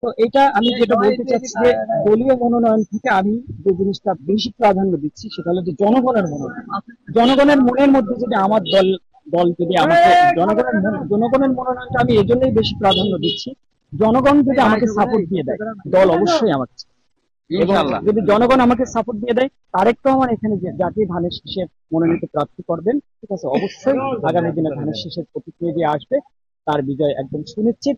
তো এটা আমি যেটা বলতে চাচ্ছি যে দলীয় মনোনয়ন থেকে আমি যে জিনিসটা বেশি প্রাধান্য দিচ্ছি সেটা হলো যে জনগণের মনোনয়ন। জনগণের মনের মধ্যে যদি আমার দল দল যদি আমাকে জনগণের মনোনয়নটা আমি এই জন্যই বেশি প্রাধান্য দিচ্ছি। জনগণ যদি আমাকে সাপোর্ট দিয়ে দেয়, দল অবশ্যই আমাকে এবং যদি জনগণ আমাকে সাপোর্ট দিয়ে দেয়, তারেক রহমান এখানে যে জাতীয় ধানের শীষের মনোনীত প্রার্থী করবেন, ঠিক আছে, অবশ্যই আগামী দিনে ধানের শীষের প্রতিক্রিয়া দিয়ে আসবে, তার বিজয় একদম সুনিশ্চিত।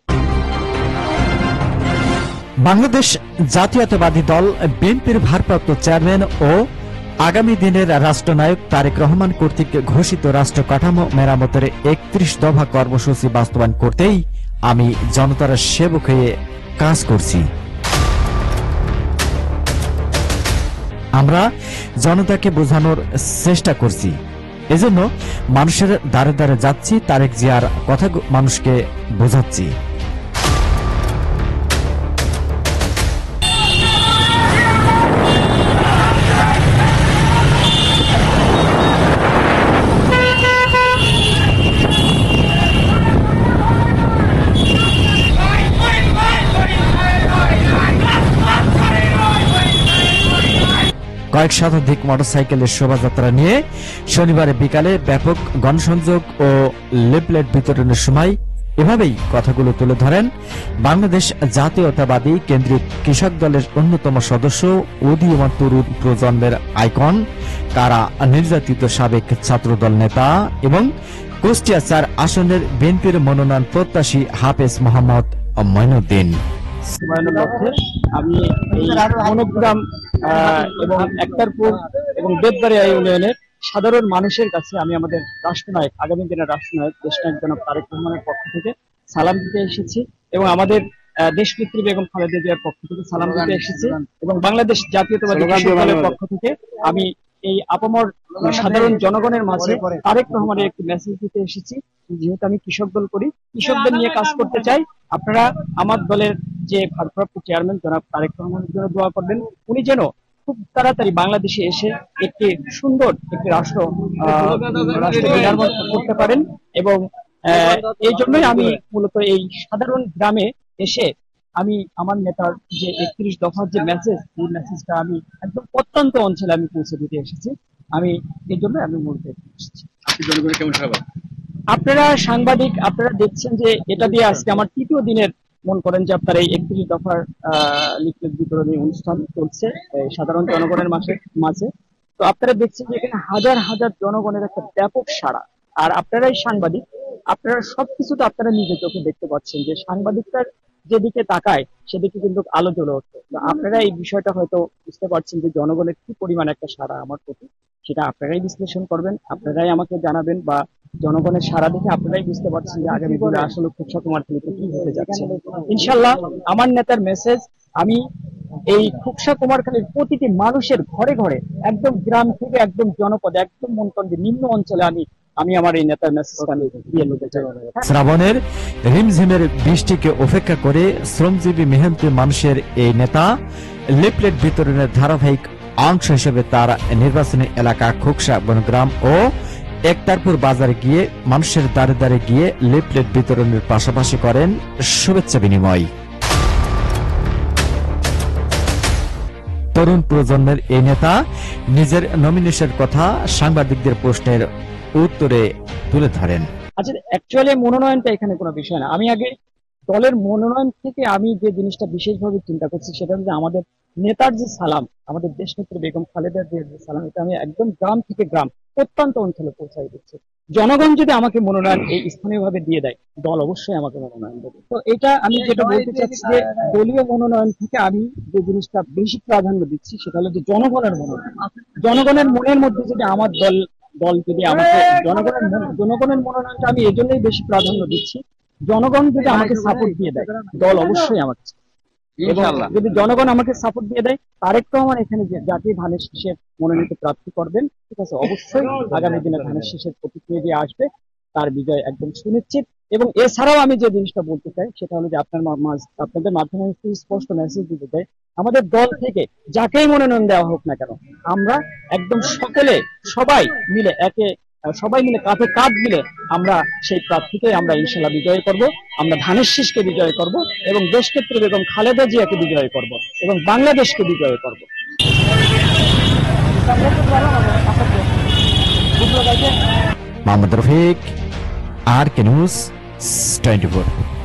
বাংলাদেশ জাতীয়তাবাদী দল বিএনপির ভারপ্রাপ্ত চেয়ারম্যান ও আগামী দিনের রাষ্ট্রনায়ক তারেক রহমান কর্তৃক ঘোষিত রাষ্ট্র কাঠামো মেরামতের ৩১ দফা কর্মসূচি বাস্তবায়ন করতেই আমি জনতার সেবক হয়ে কাজ করছি। আমরা জনতাকে বোঝানোর চেষ্টা করছি, এজন্য মানুষের দ্বারে দ্বারে যাচ্ছি, তারেক জিয়ার কথা মানুষকে বোঝাচ্ছি। কয়েক শতাধিক মোটরসাইকেলের শোভাযাত্রা নিয়ে শনিবারে বিকালে ব্যাপক গণসংযোগ ও লিফলেট বিতরণের সময় এভাবেই কথাগুলো তুলে ধরেন বাংলাদেশ জাতীয়তাবাদী কেন্দ্রিক কৃষক দলের অন্যতম সদস্য, উদীয়মান তরুণ প্রজন্মের আইকন, কারা নির্যাতিত সাবেক ছাত্রদল নেতা এবং কুষ্টিয়া ৪ আসনের বিএনপির মনোনয়ন প্রত্যাশী হাফেজ মোহাম্মদ মঈনুদ্দিন। আমি এই মনোগ্রাম এবং একতারপুর এবং বেতবাড়িয়া ইউনিয়নের সাধারণ মানুষের কাছে আমি আমাদের রাষ্ট্রনায়ক, আগামী দিনের রাষ্ট্রনায়ক দেশনায়ক জনাব তারেক রহমানের পক্ষ থেকে সালাম দিতে এসেছি এবং আমাদের দেশনেত্রী বেগম খালেদা জিয়ার পক্ষ থেকে সালাম দিতে এসেছি এবং বাংলাদেশ জাতীয়তাবাদী কৃষক দলের পক্ষ থেকে আমি এই আপামর সাধারণ জনগণের মাঝে তারেক রহমানের একটি মেসেজ দিতে এসেছি। যেহেতু আমি কৃষক দল করি, কৃষকদের নিয়ে কাজ করতে চাই, আপনারা আমার দলের যে ভারপ্রাপ্ত চেয়ারম্যান জনাব তারেক রহমানের জন্য দোয়া করবেন। উনি যেন খুব তাড়াতাড়ি বাংলাদেশে এসে একটি সুন্দর একটি রাষ্ট্র নির্মাণ করতে পারেন এবং এই জন্যই আমি মূলত এই সাধারণ গ্রামে এসে আমি আমার নেতার যে ৩১ দফার যে মেসেজ, এই মেসেজটা আমি একদম প্রত্যন্ত অঞ্চলে আমি পৌঁছে দিতে এসেছি। আমি এই জন্য আমি মূলত এসেছি। আপনারা সাংবাদিক, আপনারা দেখছেন যে এটা দিয়ে আজকে আমার ৩য় দিনের মন করেন যে আপনার এই ৩১ দফার লিফলেট বিতরণী অনুষ্ঠান চলছে সাধারণ জনগণের মাঝে। তো আপনারা দেখছেন যে এখানে হাজার হাজার জনগণের একটা ব্যাপক সাড়া। আর আপনারাই সাংবাদিক, আপনারা সবকিছু তো আপনারা নিজে চোখে দেখতে পাচ্ছেন যে সাংবাদিকটার যেদিকে তাকায় সেদিকে কিন্তু আলো জ্বলে ওঠে। আপনারা এই বিষয়টা হয়তো বুঝতে পারছেন যে জনগণের কি পরিমাণ একটা সাড়া আমার প্রতি, সেটা আপনারাই বিশ্লেষণ করবেন, আপনারাই আমাকে জানাবেন, বা জনগণের সাড়া দেখে আপনারাই বুঝতে পারছেন যে আগামী দিনে আসলে খুবসা কুমারখালীতে কি হতে যাচ্ছে। ইনশাল্লাহ আমার নেতার মেসেজ আমি এই খুবসা কুমারখালীর প্রতিটি মানুষের ঘরে ঘরে, একদম গ্রাম থেকে একদম জনপদে, একদম মনকন্দের নিম্ন অঞ্চলে আমি আমার এই নেতার মেসেজটা দিয়ে নিতে চাই। শ্রাবণের রিমঝিমের বৃষ্টিকে উপেক্ষা করে শ্রমজীবী মেহনতি মানুষের এই নেতা লিফলেট বিতরণের ধারাবাহিক অংশ হিসেবে তার নির্বাচনী এলাকা খোকসা বনগ্রাম ও একতারপুর বাজারে গিয়ে মানুষের দ্বারে দ্বারে গিয়ে লিফলেট বিতরণের পাশাপাশি করেন শুভেচ্ছা বিনিময়। তরুণ প্রজন্মের এই নেতা নিজের নমিনেশনের কথা সাংবাদিকদের প্রশ্নের উত্তরে তুলে ধরেন। আচ্ছা, অ্যাকচুয়ালি মনোনয়নটা এখানে কোনো বিষয় না। আমি আগে দলের মনোনয়ন থেকে আমি যে জিনিসটা বিশেষভাবে চিন্তা করছি সেটা হচ্ছে আমাদের নেতার যে সালাম, আমাদের দেশনেত্রী বেগম খালেদার যে সালাম, এটা আমি একদম গ্রাম থেকে গ্রাম প্রত্যন্ত অঞ্চলে পৌঁছাই দিচ্ছি। জনগণ যদি আমাকে মনোনয়ন এই স্থানীয় ভাবে দিয়ে দেয়, দল অবশ্যই আমাকে মনোনয়ন দেবে। তো এটা আমি যেটা বলতে চাচ্ছি যে দলীয় মনোনয়ন থেকে আমি যে জিনিসটা বেশি প্রাধান্য দিচ্ছি সেটা হলো যে জনগণের মনোনয়ন। জনগণের মনের মধ্যে যদি আমার দল দল যদি আমাকে জনগণের মনোনয়নটা আমি এই জন্যই বেশি প্রাধান্য দিচ্ছি। জনগণ যদি আমাকে সাপোর্ট দিয়ে দেয়, দল অবশ্যই আমাকে, এবং যদি জনগণ আমাকে সাপোর্ট দিয়ে দেয়, তারেক রহমান এখানে জাতীয় ধানের শীষের মনোনীত প্রার্থী করবেন, ঠিক আছে, অবশ্যই আগামী দিনে ধানের শীষের প্রতিক্রিয়া দিয়ে আসবে, তার বিজয় একদম সুনিশ্চিত। এবং এছাড়াও আমি যে জিনিসটা বলতে চাই সেটা হলো যে আপনাদের মাধ্যমে স্পষ্ট মেসেজ দিতে চাই, আমাদের দল থেকে যাকেই মনোনয়ন দেওয়া হোক না কেন, আমরা একদম সবাই মিলে সবাই মিলে কাঁধে কাঁধ মিলে আমরা সেই প্রার্থীকে আমরা ইনশাল্লাহ বিজয় করব। আমরা ধানের শীষকে বিজয় করব এবং দেশনেত্রী বেগম খালেদা জিয়াকে বিজয় করব এবং বাংলাদেশকে বিজয় করব। মোহাম্মদ রফিক, আর কে নিউজ 24।